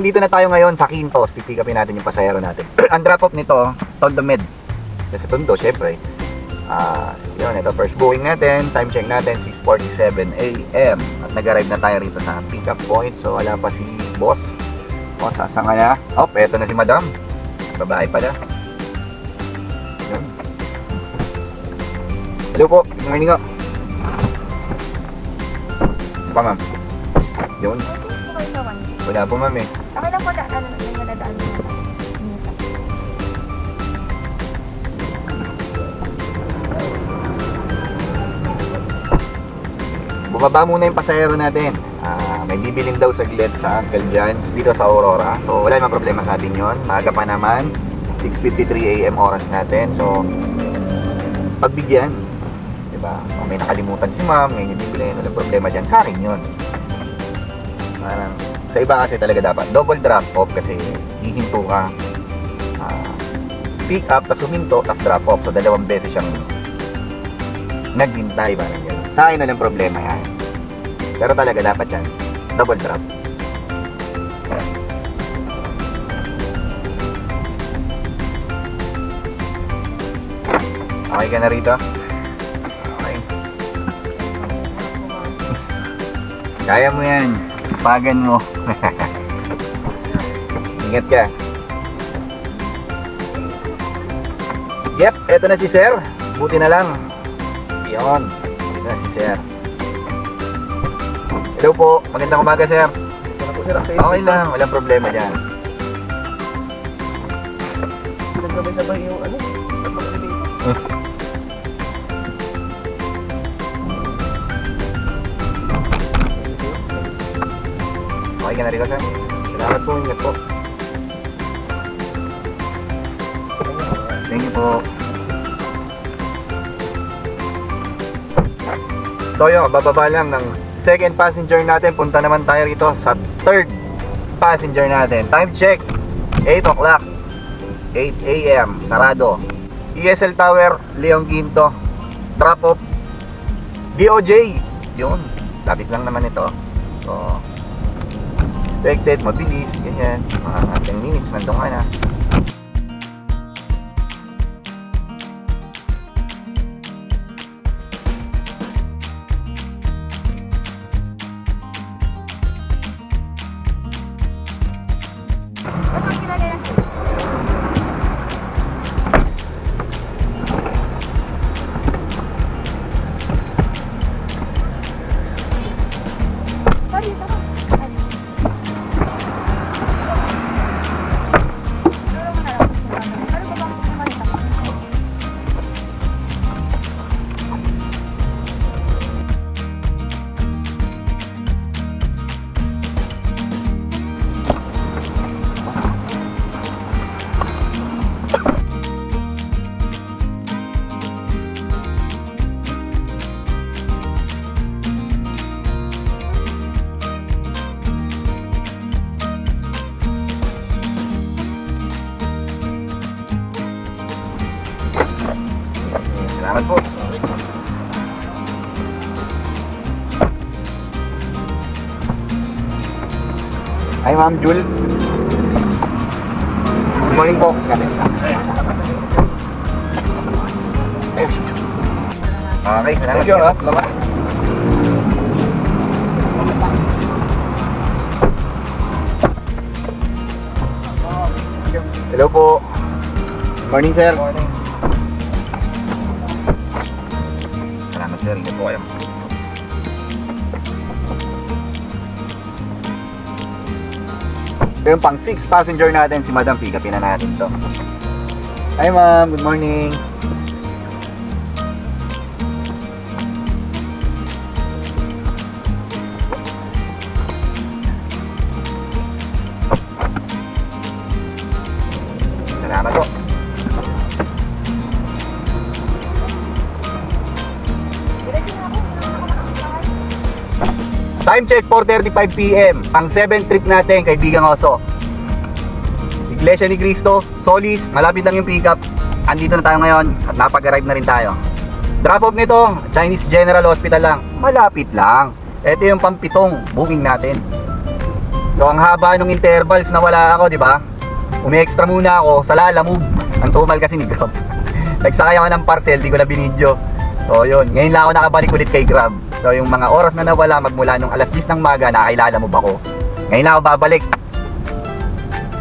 Andito na tayo ngayon sa Quintos. Pipick-upin natin yung pasahero natin. Ang drop-off nito, Tondo Med. Sa Tondo, syempre. Yun, ito first booking natin. Time check natin, 6:47 AM. At nag-arrive na tayo rito sa pick-up point. So, wala pa si boss. O, sasang ka na. Oh, eto na si madam. Babae pala. Yun. Hello po, good morning po. Ano pa, ma'am? Yun. Wala po, ma'am eh. Okay lang po na, may nadadaan mo. Bumaba muna yung pasahero natin. May bibiling daw saglit sa Uncle John's dito sa Aurora. So wala namang problema sa atin yun. Maaga pa naman, 6:53 AM oras natin. So pagbigyan, diba? Kung may nakalimutan si ma'am, ngayon yung bibili, walang problema dyan. Sa akin yun. Parang sa iba kasi talaga dapat double drop off kasi hihinto ka. Pick up, tapos huminto, tapos drop off. So dalawang beses siyang naghintay, parang gano'n. Sa akin walang problema yan. Pero talaga dapat yan double drop. Okay ka na rito? Okay. Kaya mo yan. Pagan mo. Ingat ka. Yep, eto na si sir. Buti na lang. Yun. Buti na si sir. Hello po. Magandang umaga, sir. Okay lang. Walang problema dyan. Sabay-sabay yung ano? Okay ka na rito, sir? Salamat po. Ingat po. Thank you po. So yun, bababa lang ng second passenger natin. Punta naman tayo rito sa third passenger natin. Time check, 8 o'clock, 8 AM, sarado. ESL Tower, Leon Quinto. Drop off, DOJ. Yun, lapit lang naman ito. So expected, mabilis, ganyan. Mga 10 minutes, nandun ka na. Ba't ang kilala yan? Sorry, ito ko. Salamat po. Hi, Ma'am Jul. Good morning po. Okay, salamat po. Salamat. Hello po. Good morning, sir. Good morning. Salamat, sir. Ingat po kayo. Ito yung pang 6 passenger natin, si Madam. Pick-upin na natin to. Hi, ma'am. Good morning. Salamat po. Time check, 4:35 PM. Ang 7th trip natin, kaibigang Oso. Iglesia ni Cristo, Solis, malapit lang yung pickup. Andito na tayo ngayon at napag-arrive na rin tayo. Drop off nito, Chinese General Hospital lang. Malapit lang. Ito yung pampitong booking natin. So ang haba nung intervals na wala ako, di ba? Umi-extra muna ako sa Lalamove. Ang tumal kasi ni Grab. Nagsakay ako ng parcel, di ko na binidyo. So yun, ngayon lang ako nakabalik ulit kay Grab. So yung mga oras na nawala magmula nung alas 10 ng maga, nakakilala mo ba ako? Ngayon lang ako babalik.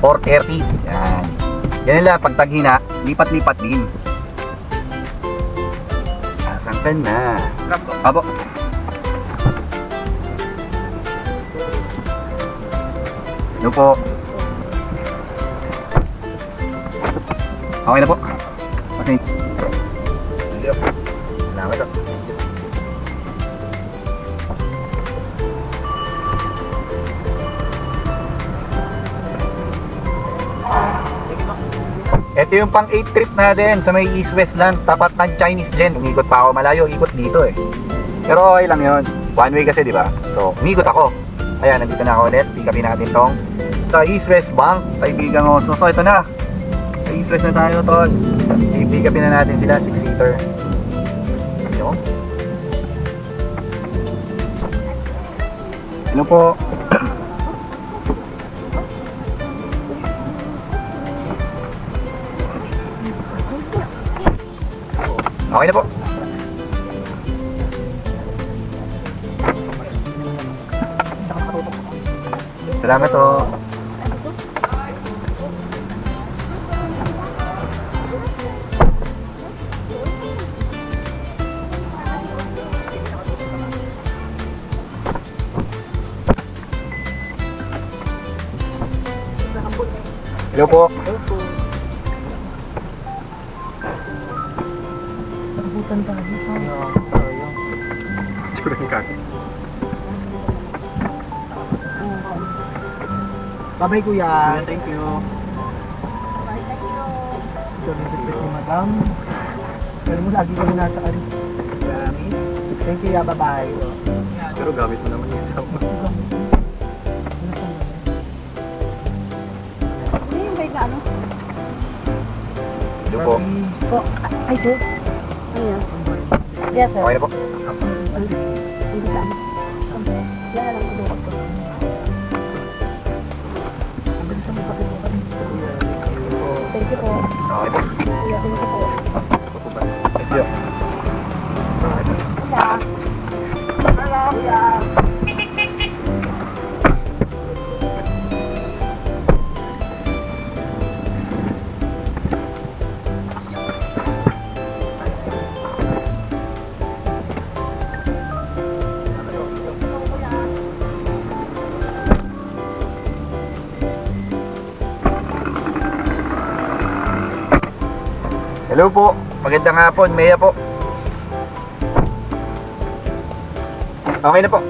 4:30. Yan. Yan lang, pag taghina, lipat-lipat din. Asan ka na? Abo. Ano po? Okay na po. Kasi salamat po. Ito yung pang 8 trip natin sa may East West lang, tapat ng Chinese Gen. Umikot pa ako malayo, ikot dito eh. Pero okay lang yun. One way kasi, di ba? So, umikot ako. Ayan, nandito na ako ulit. Pick upin natin tong sa East West Bank. Kaibigan ko. So, ito na. Sa East West na tayo, tol. Pick upin na natin sila, 6-seater. Ayun. Ano po? Okay na po. Salamat po. Hello po. Nabutan tayo. Curang ka. Bye-bye, kuya. Thank you. Ito rin request ni madam. Pero mo, lagi kami nasa ano. Thank you, ya. Bye-bye. Pero gamit mo naman yun. Ano yung bike na ano? Hello po. Po, ay sir. Ano yan? Yes sir. Okay na po. Hindi ka ano? Yan na lang kudukot ko. Thank you po. Okay po. Kuya, thank you po. Thank you. Kuya. Hello, kuya. Hello po. Magandang hapon. Maya po. Okay na po.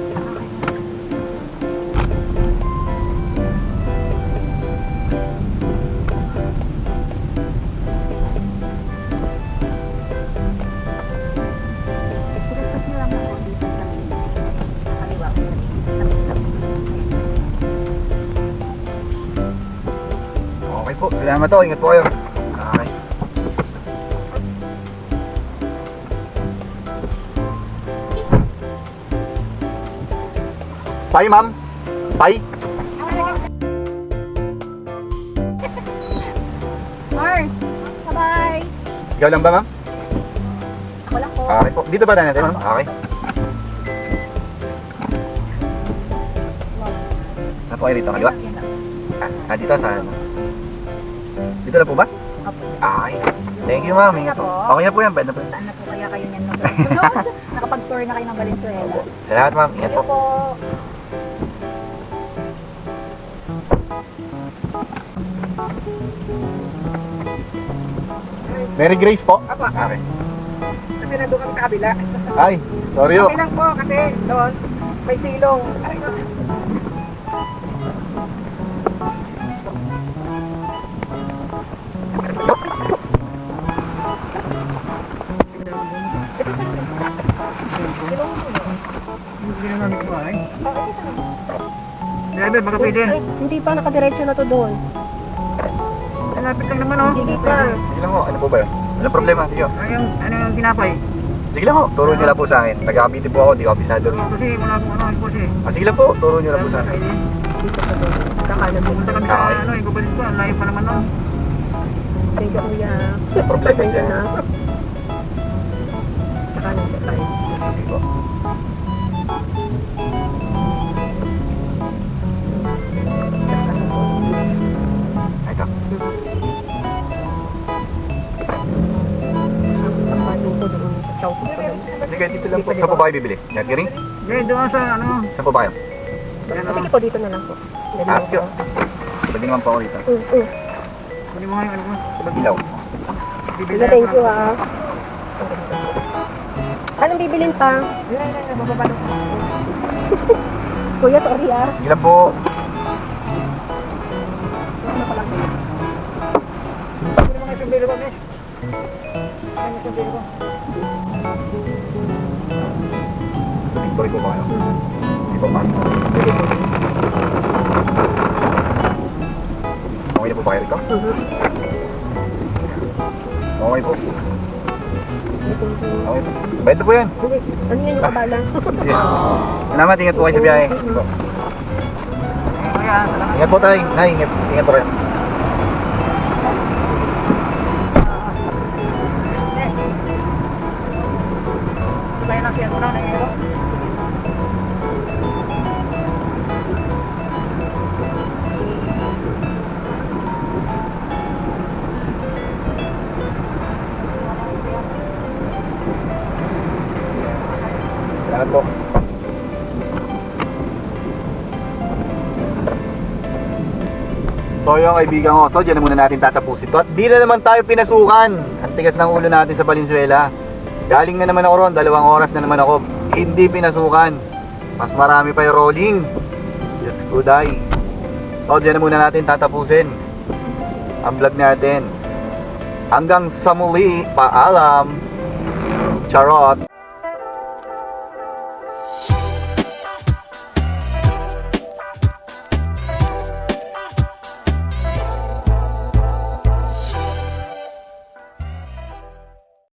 Request niyo lang ako dito sa kaliwa ko. Okay po. Salamat po. Ingat po kayo. Okay. Bye, ma'am. Bye. Mars, bye-bye. Ikaw lang ba, ma'am? Ako lang po. Okay po. Dito ba tayo natin, ma'am? Okay. Ano po kayo dito? Kaliwa? Dito sa ano? Dito na po ba? Opo. Okay. Thank you, ma'am. Ingat po. Okay na po yan. Pwede na po. Saan na po kaya kayo niyan nakapag-tour na kayo ng Valenzuela? Salamat, ma'am. Ingat Hello po. po. Mary Grace po. Apa? Okay. Kasi nandun kami sa kabila. Ay, sorry oh. Okay lang po kasi doon may silong. Ay, no. Driver, baka pwede. Ay, hindi pa, nakadiretso na to doon. Malapit lang naman oh. Hindi pa. Sige lang ho. Ano po ba yun? Walang problema. Sige ho. Ano yung tinapay? Sige lang ho. Turo nyo lang po sa akin. Taga-Cavite po ako. Di ko abisado rin. Kasi wala akong ano, kasi. Sige lang po. Turo nyo lang po sa akin. Dito sa doon. Kakanan mo. Pumunta kami sa ano, igubalin ko. Ang layo pa naman nun. Thank you, kuya. Problema Pasensya dyan. na. Kakanan siya tayo. Sige po. Kakanan po. Ito. Ang bayo ko doon sa chow ko doon. Sige, dito lang po. Saan po ba kayo bibili? Netgering? Okay, doon sa ano. Saan po ba kayo? Yan, Sige po, dito na lang po. Dali Ask you. lang po. Pwede naman po ako dito. Kunin mo nga yung ano mo. Ilaw. Sige, thank you ha. Anong bibilin pa? Yan, bababa na. Kuya, sorry ah. Sige lang po. Ano pa lang kayo? Kunin mo nga yung sombrero ko, miss. Ano yung sombrero ko? Victory po ba kayo? Hindi po pa. Okay na po ba kayo rito? Okay po. Okay po. Bayad na po yan. Ano yan yung kabala? Sige. Salamat, ingat po kayo sa biyahe. Sige po. Kaya, salamat. Ingat po tayo. Nay, ingat po kayo. Kaya na siya mo na nangyayaro. Salamat po. So yung kaibigan ko, so dyan na muna natin tatapusin ito. At di na naman tayo pinasukan. Ang tigas ng ulo natin sa Valenzuela. Galing na naman ako ron, 2 oras na naman ako. Hindi pinasukan. Mas marami pa yung rolling. Diyos ko, day. So dyan na muna natin tatapusin ang vlog natin. Hanggang sa muli, paalam. Charot.